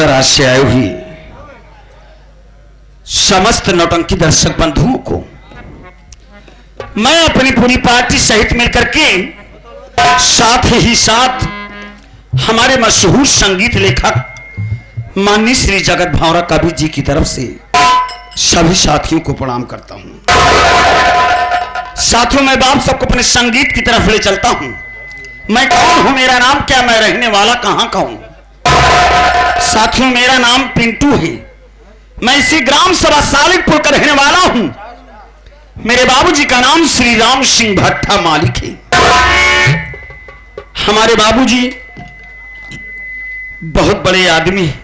दूरदराज से आए हुए समस्त नौटंकी दर्शक बंधुओं को मैं अपनी पूरी पार्टी सहित मिलकर के साथ ही साथ हमारे मशहूर संगीत लेखक माननीय श्री जगत भावरा कवि जी की तरफ से सभी साथियों को प्रणाम करता हूं। साथियों, मैं बाप सबको अपने संगीत की तरफ ले चलता हूं। मैं कौन हूं, मेरा नाम क्या, मैं रहने वाला कहां का हूं। साथियों, मेरा नाम पिंटू है। मैं इसी ग्राम सभा सालिकपुर का रहने वाला हूं। मेरे बाबूजी का नाम श्री राम सिंह भट्टा मालिक है। हमारे बाबूजी बहुत बड़े आदमी हैं।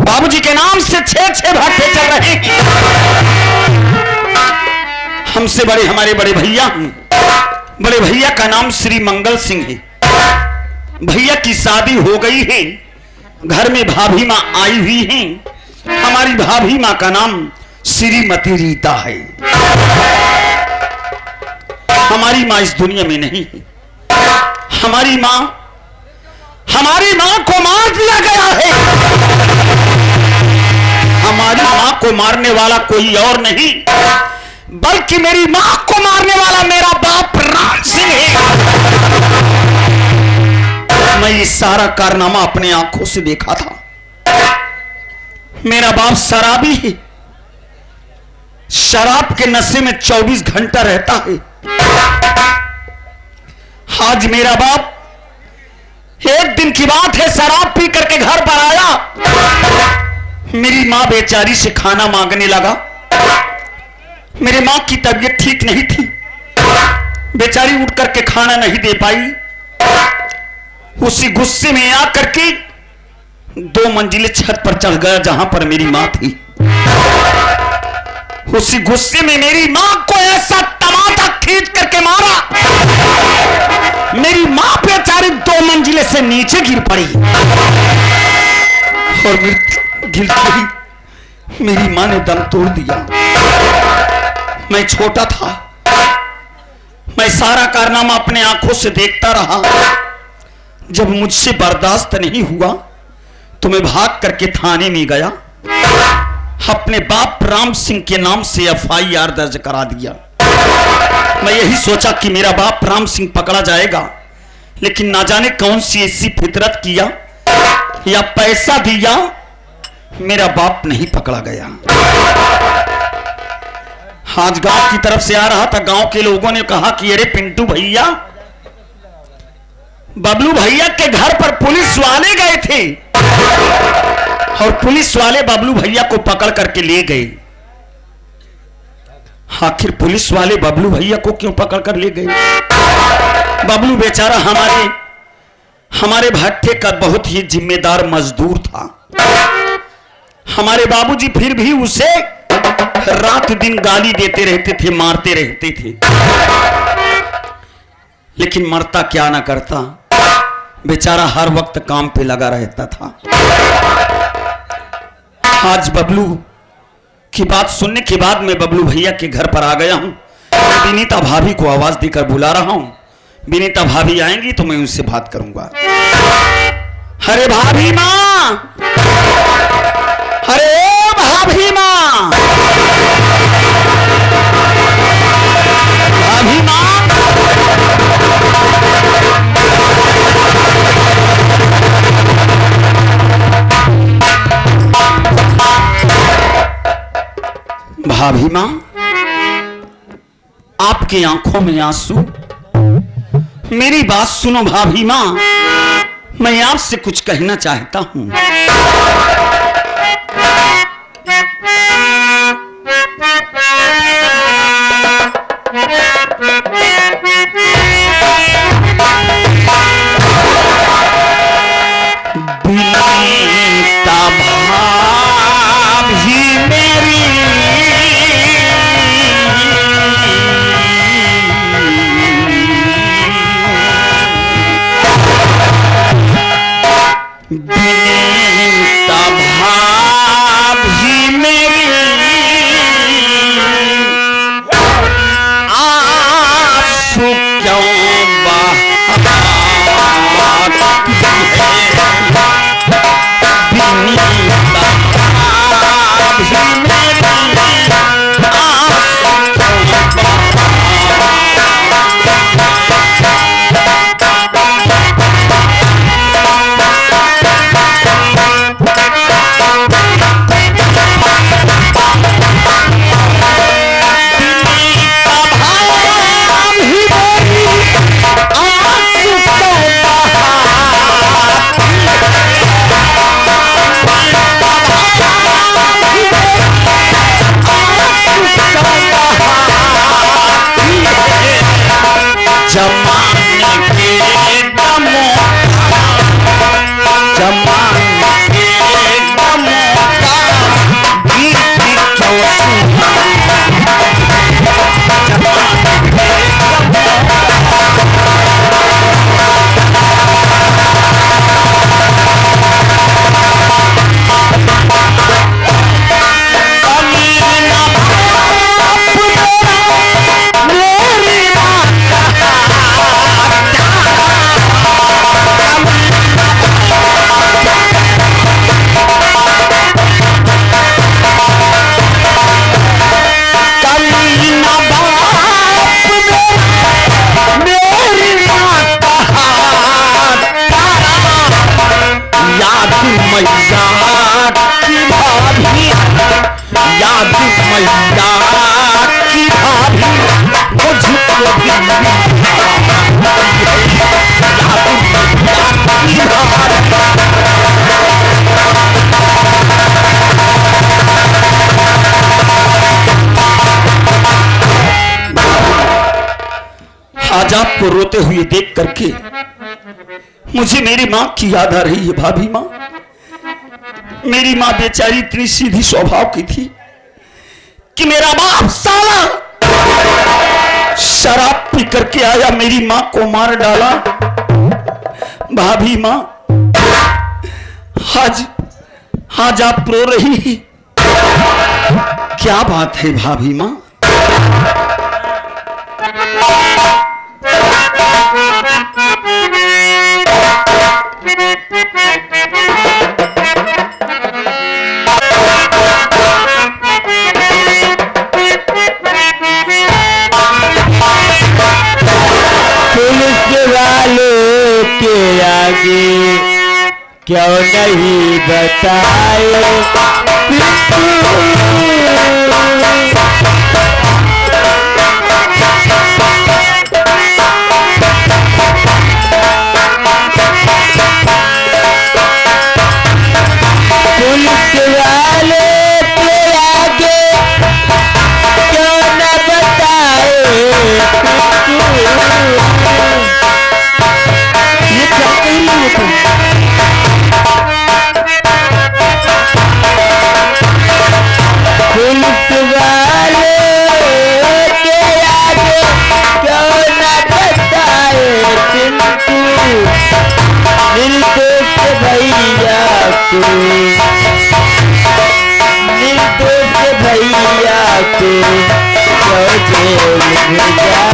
बाबूजी के नाम से 6 भट्टे चल रहे हैं। हमसे बड़े हमारे बड़े भैया हैं। बड़े भैया का नाम श्री मंगल सिंह है। भैया की शादी हो गई है। घर में भाभी माँ आई हुई हैं। हमारी भाभी माँ का नाम श्रीमती रीता है। हमारी माँ इस दुनिया में नहीं है। हमारी माँ को मार दिया गया है। हमारी माँ को मारने वाला कोई और नहीं बल्कि मेरी माँ को मारने वाला मेरा बाप राम सिंह है। मैं ये सारा कारनामा अपने आंखों से देखा था। मेरा बाप शराबी है। शराब के नशे में 24 घंटा रहता है। आज मेरा बाप, एक दिन की बात है, शराब पी करके घर पर आया। मेरी मां बेचारी से खाना मांगने लगा। मेरी मां की तबीयत ठीक नहीं थी। बेचारी उठ करके खाना नहीं दे पाई। उसी गुस्से में आकर के 2 मंजिले छत पर चढ़ गया जहां पर मेरी मां थी। उसी गुस्से में मेरी मां को ऐसा टमाटर खींच करके मारा। मेरी मां बेचारी 2 मंजिले से नीचे गिर पड़ी और गिरते ही मेरी मां ने दम तोड़ दिया। मैं छोटा था। मैं सारा कारनामा अपने आंखों से देखता रहा। जब मुझसे बर्दाश्त नहीं हुआ तो मैं भाग करके थाने में गया। अपने बाप राम सिंह के नाम से FIR दर्ज करा दिया। मैं यही सोचा कि मेरा बाप राम सिंह पकड़ा जाएगा, लेकिन ना जाने कौन सी ऐसी फितरत किया या पैसा दिया, मेरा बाप नहीं पकड़ा गया। आज गांव की तरफ से आ रहा था। गांव के लोगों ने कहा कि अरे पिंटू भैया, बबलू भैया के घर पर पुलिस वाले गए थे और पुलिस वाले बबलू भैया को पकड़ करके ले गए। आखिर पुलिस वाले बबलू भैया को क्यों पकड़ कर ले गए? बबलू बेचारा हमारे भट्टे का बहुत ही जिम्मेदार मजदूर था। हमारे बाबूजी फिर भी उसे रात दिन गाली देते रहते थे, मारते रहते थे, लेकिन मरता क्या ना करता। बेचारा हर वक्त काम पे लगा रहता था। आज बबलू की बात सुनने के बाद मैं बबलू भैया के घर पर आ गया हूं। मैं विनीता भाभी को आवाज देकर बुला रहा हूं। विनीता भाभी आएंगी तो मैं उनसे बात करूंगा। अरे भाभी मां, अरे भाभी मां, भाभी मां, भाभी मां, आपकी आंखों में आंसू। मेरी बात सुनो भाभी मां, मैं आपसे कुछ कहना चाहता हूं। विनीता भाभी मेरी, विनीता जादू मैया की भाभी मुझको भी जादू मैया की आज आपको रोते हुए देख करके मुझे मेरी मां की याद आ रही है। भाभी मां, मेरी मां बेचारी इतनी सीधी स्वभाव की थी कि मेरा बाप साला शराब पी करके आया, मेरी मां को मार डाला। भाभी मां, आज आप रो रही, क्या बात है भाभी मां? क्यों नहीं बताए पुलिस वाले के आगे क्यों न बताए ये क्या कह रही है तुम? पुलिस वाले के आगे क्यों न बताए पिंटू निर्दोष भैया को, निर्दोष भैया को क्यों जेल में जाए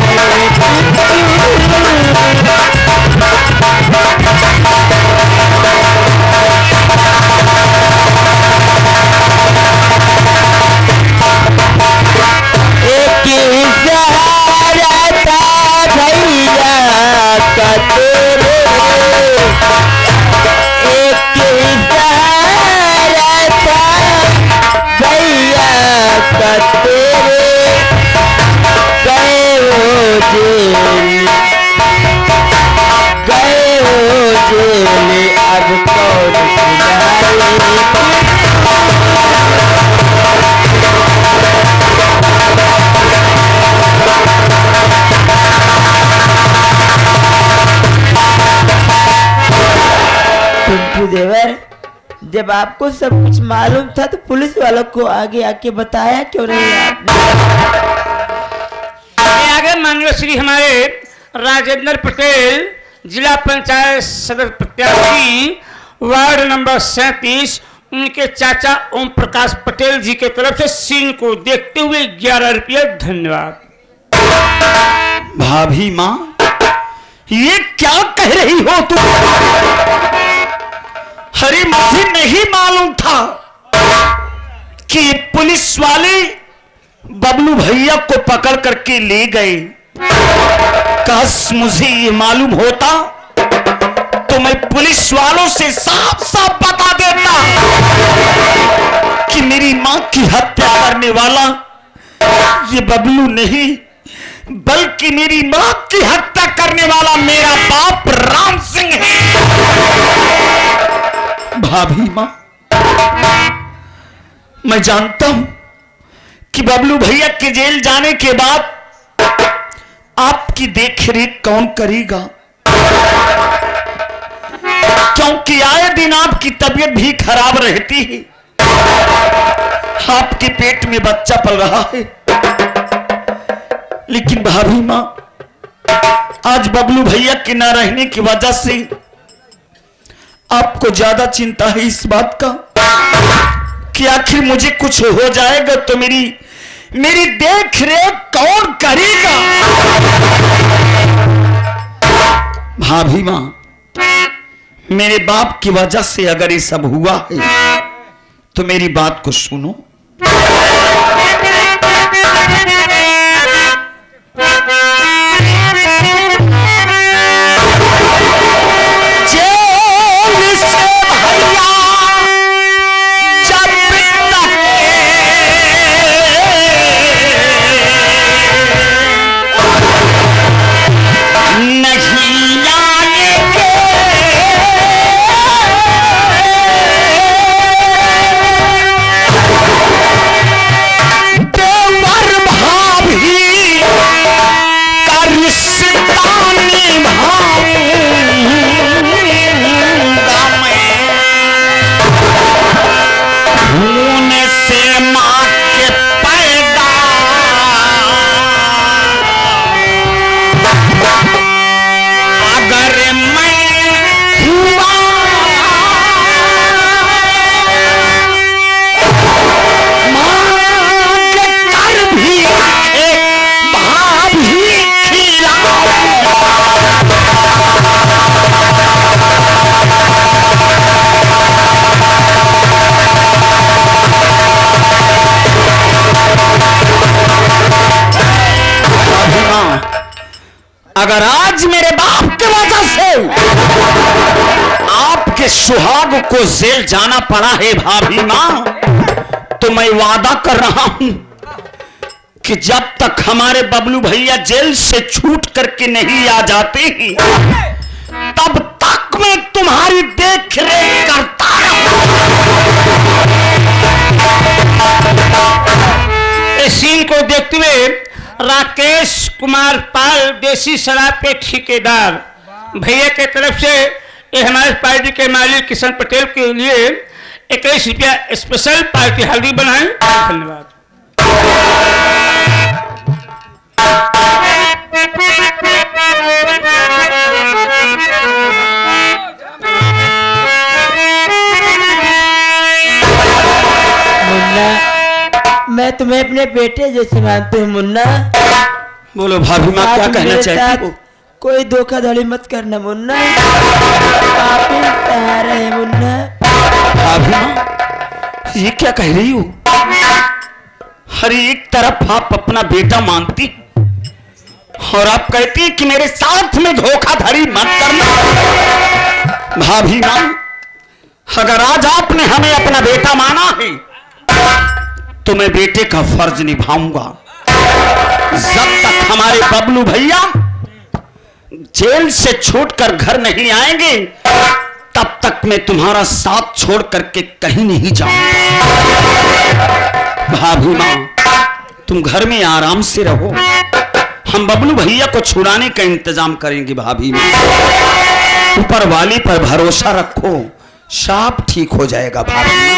देवर, जब आपको सब कुछ मालूम था तो पुलिस वालों को आगे आके बताया क्यों नहीं आपने? आगे माननीय श्री हमारे राजेंद्र पटेल, जिला पंचायत सदस्य प्रत्याशी, वार्ड नंबर 37, उनके चाचा ओम प्रकाश पटेल जी के तरफ से सीन को देखते हुए 11 रुपया धन्यवाद। भाभी मां, ये क्या कह रही हो तुम? अरे मुझे नहीं मालूम था कि पुलिस वाले बबलू भैया को पकड़ करके ले गए। काश मुझे ये मालूम होता तो मैं पुलिस वालों से साफ साफ बता देता कि मेरी मां की हत्या करने वाला ये बबलू नहीं, बल्कि मेरी मां की हत्या करने वाला मेरा बाप राम सिंह है। भाभी मां, मैं जानता हूं कि बबलू भैया के जेल जाने के बाद आपकी देखरेख कौन करेगा, क्योंकि आए दिन आपकी तबीयत भी खराब रहती है, आपके पेट में बच्चा पल रहा है। लेकिन भाभी मां, आज बबलू भैया के ना रहने की वजह से आपको ज्यादा चिंता है इस बात का कि आखिर मुझे कुछ हो जाएगा तो मेरी देख रेख कौन करेगा। भाभी मां, मेरे बाप की वजह से अगर ये सब हुआ है तो मेरी बात को सुनो। अगर आज मेरे बाप की वजह से आपके सुहाग को जेल जाना पड़ा है भाभी मां, तो मैं वादा कर रहा हूं कि जब तक हमारे बबलू भैया जेल से छूट करके नहीं आ जाते हैं, तब तक मैं तुम्हारी देख रेख करता रहूं। इस सीन को देखते हुए राकेश कुमार पाल देसी शराब के ठेकेदार भैया के तरफ से ये हमारे पार्टी के मालिक किशन पटेल के लिए 21 रुपया स्पेशल पार्टी हल्दी बनाए। धन्यवाद। मुन्ना, मैं तुम्हें अपने बेटे जैसे मानती हूँ मुन्ना। बोलो भाभी माँ, क्या आप कहना मेरे चाहती साथ हो? कोई धोखाधड़ी मत करना मुन्ना, आप ही सहारा है मुन्ना। भाभी माँ, ये क्या कह रही हो? हर एक तरफ आप अपना बेटा मानती और आप कहती हैं कि मेरे साथ में धोखाधड़ी मत करना। भाभी माँ, अगर आज आपने हमें अपना बेटा माना है, तो मैं बेटे का फर्ज निभाऊंगा। जब तक हमारे बबलू भैया जेल से छूटकर घर नहीं आएंगे, तब तक मैं तुम्हारा साथ छोड़ करके कहीं नहीं जाऊंगा। भाभी माँ, तुम घर में आराम से रहो, हम बबलू भैया को छुड़ाने का इंतजाम करेंगे। भाभी माँ, ऊपर वाले पर भरोसा रखो, सब ठीक हो जाएगा। भाभी माँ,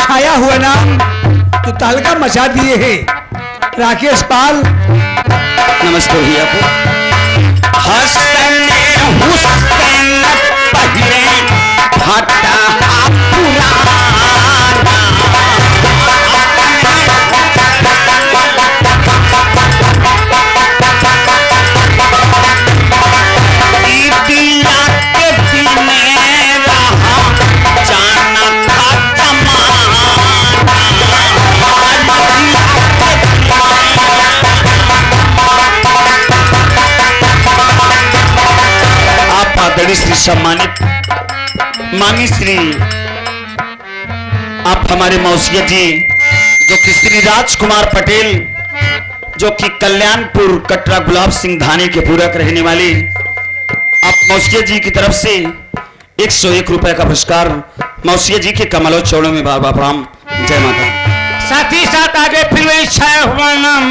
छाया हुआ नाम तो तहलका मचा दिए हैं राकेश पाल। नमस्ते भैया को। हसने हुस्न पहले फटा पुराना, दिया के दिने रहा जाना था आदरणीय श्री सम्मानित माननीय श्री आप हमारे मौसिया जी जो कि श्री राजकुमार पटेल जो कि कल्याणपुर कटरा गुलाब सिंह थाने के पूरक रहने वाले, आप मौसिया जी की तरफ से 101 रुपए का पुरस्कार मौसिया जी के कमलों चौड़ों में बाबा प्रणाम। जय माता। साथ ही साथ आगे फिर वही छाया हुआ नाम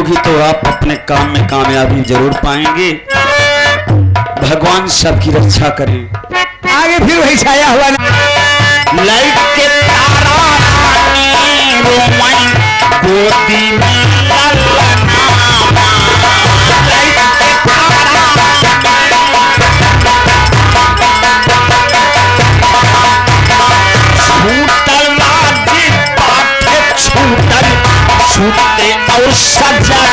होगी तो आप अपने काम में कामयाबी जरूर पाएंगे। भगवान सबकी रक्षा करें। आगे फिर वही छाया हुआ ना। लाइट के तारा रानी रोमाई गोदी में ललना। लाइट के तारा छूटल लाजी पाथे छूटल छूटे और सजना।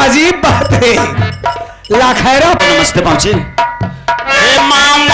अजीब बात है। लाखैरा नमस्ते पहुंचे। हे मामा